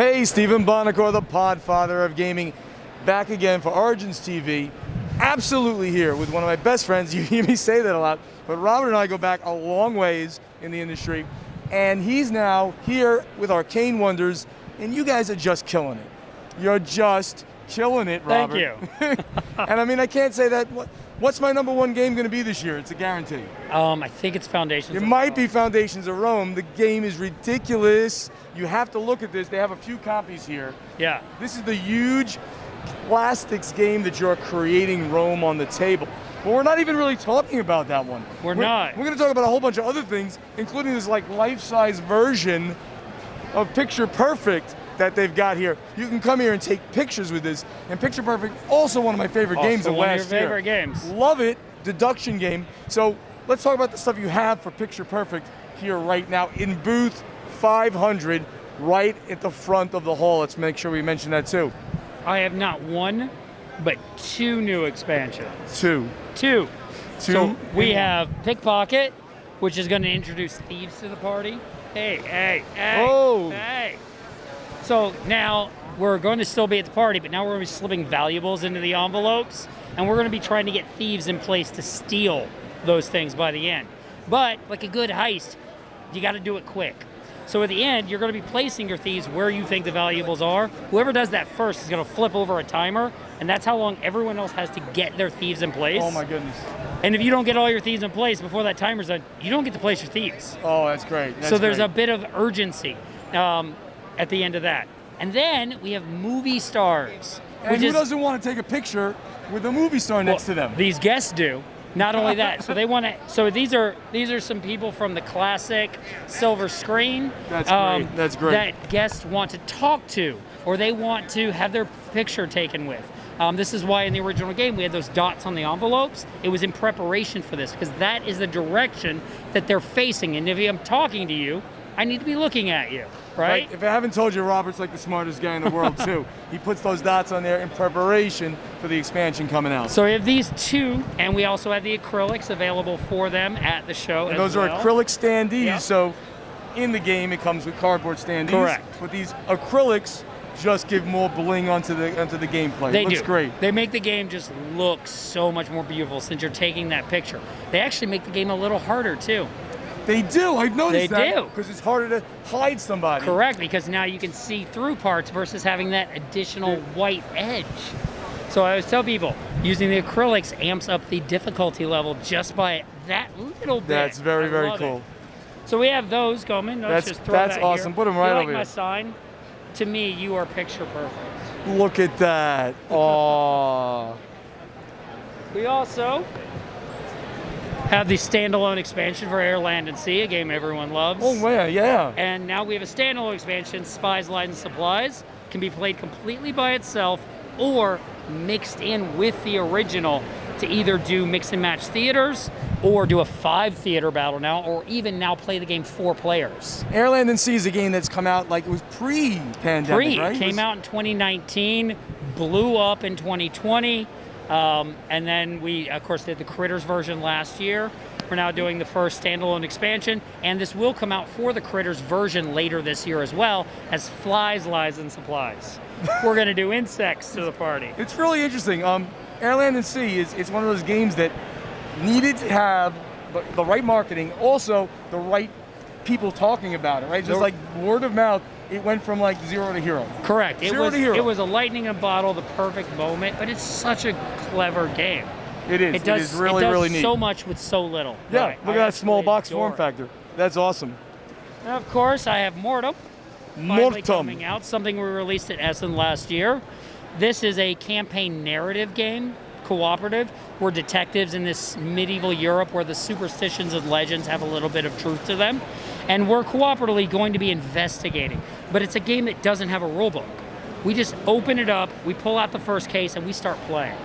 Hey, Stephen Bonacore, the Podfather of gaming, back again for OriginsTV. Absolutely here with one of my best friends. You hear me say that a lot, but Robert and I go back a long ways in the industry, and he's now here with Arcane Wonders, and you guys are just killing it. You're just killing it, Robert. Thank you. And I mean, I can't say that. What's my #1 game going to be this year? It's a guarantee. I think it's Foundations. It might be Foundations of Rome. The game is ridiculous. You have to look at this. They have a few copies here. Yeah. This is the huge plastics game that you're creating Rome on the table. But we're not even really talking about that one. We're not. We're going to talk about a whole bunch of other things, including this like life-size version of Picture Perfect that they've got here. You can come here and take pictures with this. And Picture Perfect, also one of my favorite games of last year. One of your favorite games. Love it. Deduction game. So let's talk about the stuff you have for Picture Perfect here right now in booth 500, right at the front of the hall. Let's make sure we mention that too. I have not one, but two new expansions. Two. So we have Pickpocket, which is going to introduce thieves to the party. Hey. Oh. Hey. So now we're going to still be at the party, but now we're going to be slipping valuables into the envelopes, and we're going to be trying to get thieves in place to steal those things by the end. But like a good heist, you got to do it quick. So at the end, you're going to be placing your thieves where you think the valuables are. Whoever does that first is going to flip over a timer, and that's how long everyone else has to get their thieves in place. Oh my goodness. And if you don't get all your thieves in place before that timer's done, you don't get to place your thieves. Oh, that's great. So there's a bit of urgency at the end of that. And then we have movie stars. And who doesn't want to take a picture with a movie star next to them? These guests do. Not only that, so they want to. So these are some people from the classic silver screen. That's great. That's great. That guests want to talk to, or they want to have their picture taken with. This is why in the original game we had those dots on the envelopes. It was in preparation for this, because that is the direction that they're facing. And if I'm talking to you, I need to be looking at you, right? If I haven't told you, Robert's like the smartest guy in the world too. He puts those dots on there in preparation for the expansion coming out. So we have these two, and we also have the acrylics available for them at the show and those are acrylic standees, yep. So in the game it comes with cardboard standees. Correct. But these acrylics just give more bling onto the gameplay. They It looks do. great. They make the game just look so much more beautiful since you're taking that picture. They actually make the game a little harder too. They do. I've noticed that. They do. Because it's harder to hide somebody. Correct, because now you can see through parts versus having that additional white edge. So I always tell people, using the acrylics amps up the difficulty level just by that little bit. That's very, very cool. It. So we have those coming. Let's just throw that's that awesome. Here. Put them right over over here. here. My sign? To me, you are picture perfect. Look at that. Oh. We also have the standalone expansion for Air, Land, and Sea, a game everyone loves. Oh, yeah. And now we have a standalone expansion, Spies, Lies, and Supplies. Can be played completely by itself or mixed in with the original to either do mix and match theaters or do a 5-theater battle now, or even now play the game 4 players. Air, Land, and Sea is a game that's come out like it was pre-pandemic, right? It came out in 2019, blew up in 2020. And then we, of course, did the Critters version last year. We're now doing the first standalone expansion, and this will come out for the Critters version later this year as well as Flies, Lies, and Supplies. We're going to do insects to the party. It's really interesting. Air, Land, and Sea it's one of those games that needed to have the right marketing, also the right people talking about it, right? Just like word of mouth. It went from like 0 to hero. Correct. Zero to hero. It was a lightning in a bottle, the perfect moment, but it's such a clever game. It is. It is really, really neat. So much with so little. Yeah, Right. look at that small box form factor. That's awesome. And of course, I have Mortem. Finally coming out, something we released at Essen last year. This is a campaign narrative game, cooperative. We're detectives in this medieval Europe where the superstitions and legends have a little bit of truth to them. And we're cooperatively going to be investigating. But it's a game that doesn't have a rule book. We just open it up, we pull out the first case, and we start playing.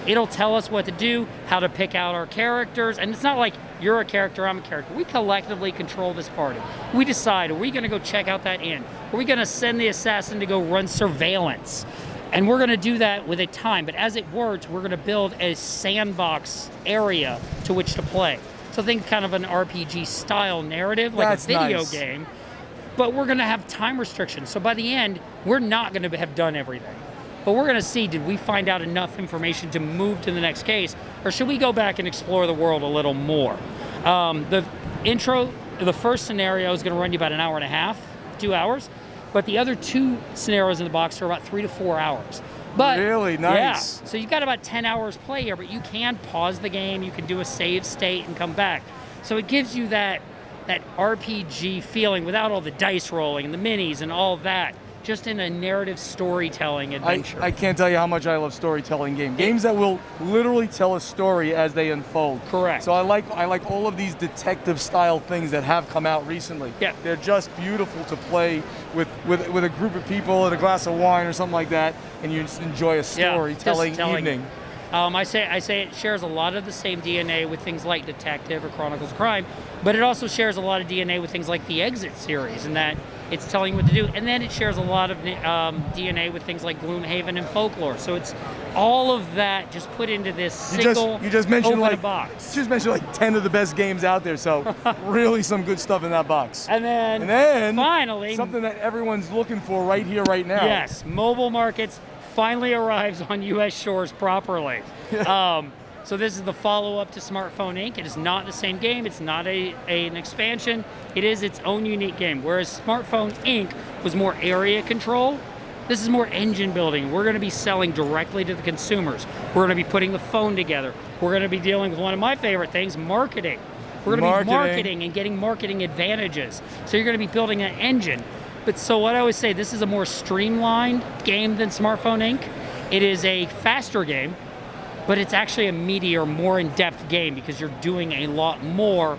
It'll tell us what to do, how to pick out our characters, and it's not like you're a character, I'm a character. We collectively control this party. We decide, are we gonna go check out that inn? Are we gonna send the assassin to go run surveillance? And we're gonna do that with a time, but as it works, we're gonna build a sandbox area to which to play. So think kind of an RPG style narrative, like a video game. but we're going to have time restrictions. So by the end, we're not going to have done everything. But we're going to see, did we find out enough information to move to the next case, or should we go back and explore the world a little more? The intro, the first scenario is going to run you about an hour and a half, 2 hours, but the other 2 scenarios in the box are about 3 to 4 hours. But really nice. Yeah, so you've got about 10 hours play here, but you can pause the game, you can do a save state and come back. So it gives you that RPG feeling without all the dice rolling and the minis and all that. Just in a narrative storytelling adventure. I can't tell you how much I love storytelling games. Games that will literally tell a story as they unfold. Correct. So I like all of these detective style things that have come out recently. Yeah. They're just beautiful to play with a group of people and a glass of wine or something like that, and you just enjoy a storytelling evening. I say it shares a lot of the same DNA with things like Detective or Chronicles of Crime, but it also shares a lot of DNA with things like the Exit series, in that it's telling you what to do. And then it shares a lot of DNA with things like Gloomhaven and Folklore. So it's all of that just put into this single you just mentioned open box. You just mentioned like 10 of the best games out there. So really some good stuff in that box. And then finally, something that everyone's looking for right here, right now. Yes, Mobile Markets finally arrives on U.S. shores properly. So this is the follow-up to Smartphone Inc. It is not the same game. It's not an expansion. It is its own unique game. Whereas Smartphone Inc. was more area control, this is more engine building. We're going to be selling directly to the consumers. We're going to be putting the phone together. We're going to be dealing with one of my favorite things, marketing. We're going to be marketing and getting marketing advantages. So you're going to be building an engine. But so what I always say, this is a more streamlined game than Smartphone Inc. It is a faster game, but it's actually a meatier, more in-depth game because you're doing a lot more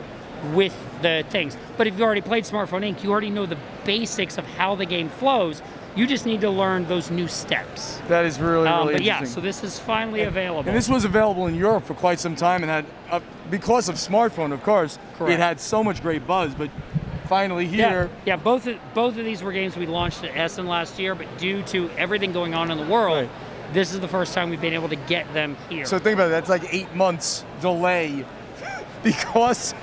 with the things. But if you've already played Smartphone Inc., you already know the basics of how the game flows. You just need to learn those new steps. That is really but interesting. yeah, so this is finally available. And this was available in Europe for quite some time and had, because of smartphone, of course, Correct. It had so much great buzz, but finally here. Yeah, both of these were games we launched at Essen last year, but due to everything going on in the world, Right. This is the first time we've been able to get them here. So think about it, that's like 8 months delay because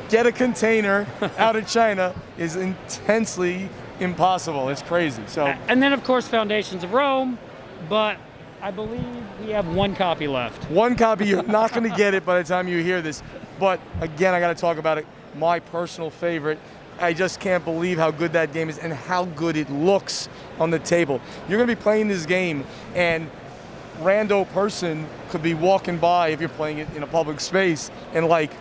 get a container out of China is intensely impossible. It's crazy. So and then of course Foundations of Rome, but I believe we have 1 copy left. 1 copy, you're not going to get it by the time you hear this. But again, I got to talk about it. My personal favorite. I just can't believe how good that game is and how good it looks on the table. You're going to be playing this game and rando person could be walking by if you're playing it in a public space and like,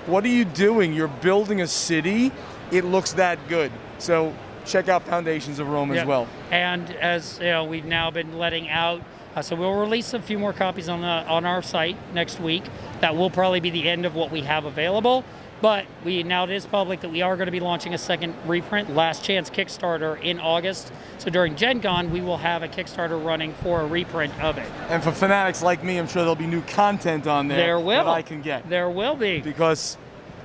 what are you doing? You're building a city. It looks that good. So check out Foundations of Rome as well. And as you know, we've now been letting out, so we'll release a few more copies on our site next week. That will probably be the end of what we have available. But now it is public that we are going to be launching a second reprint, Last Chance Kickstarter, in August. So during Gen Con, we will have a Kickstarter running for a reprint of it. And for fanatics like me, I'm sure there'll be new content on there that I can get. There will be. Because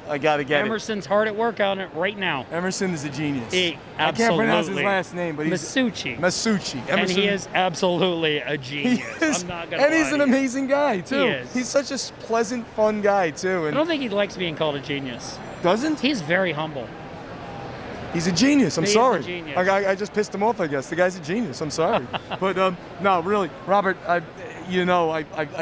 I got to get Emerson's hard at work on it right now. Emerson is a genius. Absolutely. I can't pronounce his last name, but he's Masucci. Emerson. And he is absolutely a genius. I'm not gonna lie. And he's an amazing guy too. He is. He's such a pleasant, fun guy too. And I don't think he likes being called a genius. Doesn't? He's very humble. He's a genius. I'm He is sorry. a genius. I just pissed him off, I guess. The guy's a genius. I'm sorry. But no, really, Robert. I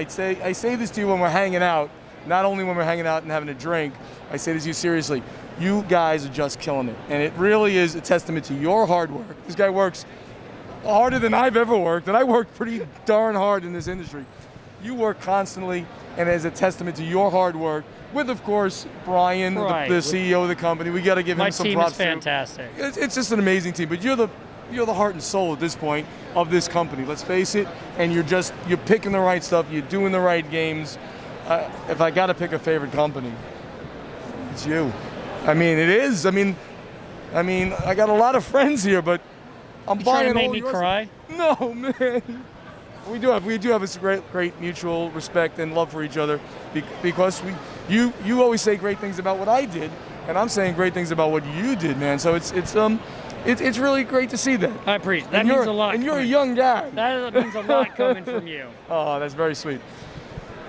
say this to you when we're hanging out. Not only when we're hanging out and having a drink, I say this to you seriously. You guys are just killing it. And it really is a testament to your hard work. This guy works harder than I've ever worked, and I work pretty darn hard in this industry. You work constantly, and as a testament to your hard work, with, of course, Brian, the CEO of the company. We got to give him some props. My team is fantastic. It's just an amazing team. But you're the heart and soul at this point of this company. Let's face it. And you're picking the right stuff. You're doing the right games. If I got to pick a favorite company, it's you. I mean, it is. I mean, I got a lot of friends here, but I'm buying all yours. Trying to make me cry? No, man. We do have a great mutual respect and love for each other because you always say great things about what I did, and I'm saying great things about what you did, man. So it's really great to see that. I appreciate that. Means a lot. And you're a young guy. That means a lot coming from you. Oh, that's very sweet.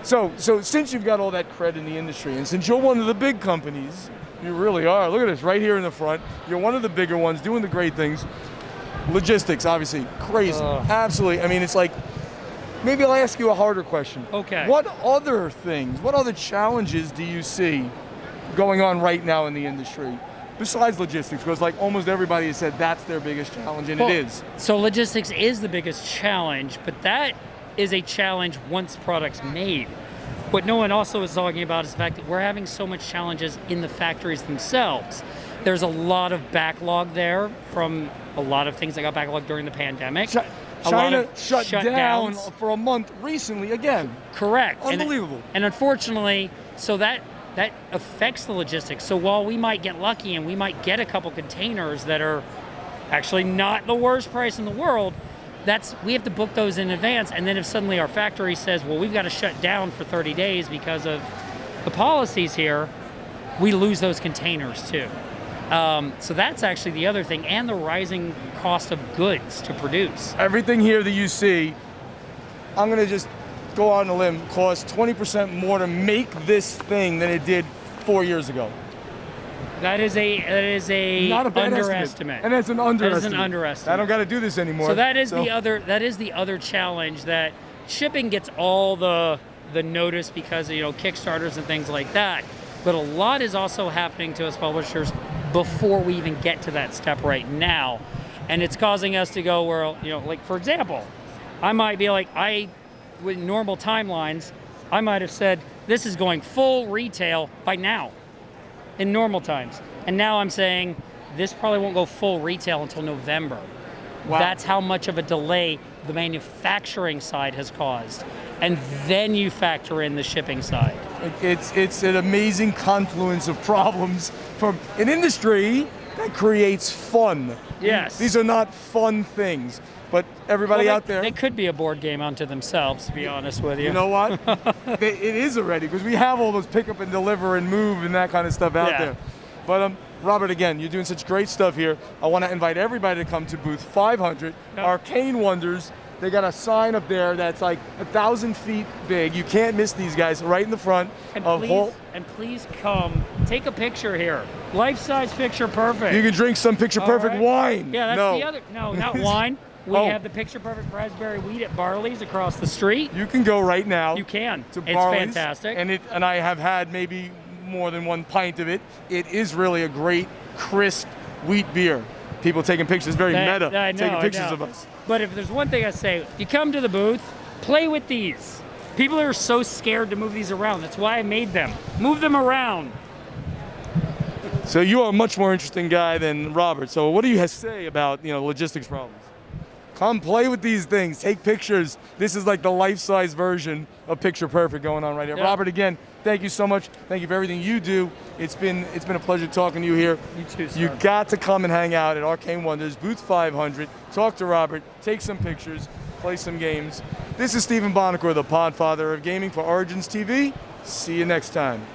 So since you've got all that cred in the industry, and since you're one of the big companies, You really are. Look at this, right here in the front. You're one of the bigger ones, doing the great things. Logistics, obviously, crazy. Absolutely. I mean, it's like, maybe I'll ask you a harder question. Okay. What other things, what other challenges do you see going on right now in the industry? Besides logistics, because like almost everybody has said that's their biggest challenge, and it is. So logistics is the biggest challenge, but that is a challenge once product's made. What no one also is talking about is the fact that we're having so much challenges in the factories themselves. There's a lot of backlog there from a lot of things that got backlogged during the pandemic. China shut down shutdowns. for a month recently again. Correct. Unbelievable. And unfortunately, so that affects the logistics. So while we might get lucky and we might get a couple containers that are actually not the worst price in the world, we have to book those in advance. And then if suddenly our factory says, well, we've got to shut down for 30 days because of the policies here, we lose those containers too. So that's actually the other thing, and the rising cost of goods to produce. Everything here that you see, I'm gonna just go on a limb, costs 20% more to make this thing than it did 4 years ago. That is a Not a bad underestimate. And that's an underestimate. That is an underestimate. I don't got to do this anymore. So that is the other challenge, that shipping gets all the notice because of, Kickstarters and things like that. But a lot is also happening to us publishers before we even get to that step right now. And it's causing us to go where, like for example, I might be like, with normal timelines, I might have said, this is going full retail by now, in normal times. And now I'm saying, this probably won't go full retail until November. Wow. That's how much of a delay the manufacturing side has caused. And then you factor in the shipping side. It's an amazing confluence of problems from an industry that creates fun. Yes. These are not fun things, but everybody out there. They could be a board game unto themselves, to be honest with you. You know what? It is already, because we have all those pick up and deliver and move and that kind of stuff out there. But Robert, again, you're doing such great stuff here. I want to invite everybody to come to booth 500, Arcane Wonders. They got a sign up there that's like 1,000 feet big. You can't miss these guys right in the front. And please come, take a picture here. Life-size picture perfect. You can drink some picture perfect wine. Yeah, that's the other. No, not wine. We have the picture perfect raspberry wheat at Barley's across the street. You can go right now. You can. To It's Barley's, fantastic. And I have had maybe more than one pint of it. It is really a great, crisp wheat beer. People taking pictures, very meta, taking pictures of us. But if there's one thing I say, if you come to the booth, play with these. People are so scared to move these around. That's why I made them. Move them around. So you are a much more interesting guy than Robert. So what do you have to say about logistics problems? Come play with these things, take pictures. This is like the life-size version of Picture Perfect going on right here. Yeah. Robert, again, thank you so much. Thank you for everything you do. It's been a pleasure talking to you here. You too, sir. You got to come and hang out at Arcane Wonders, booth 500. Talk to Robert, take some pictures, play some games. This is Stephen Bonacore, the Podfather of gaming for OriginsTV. See you next time.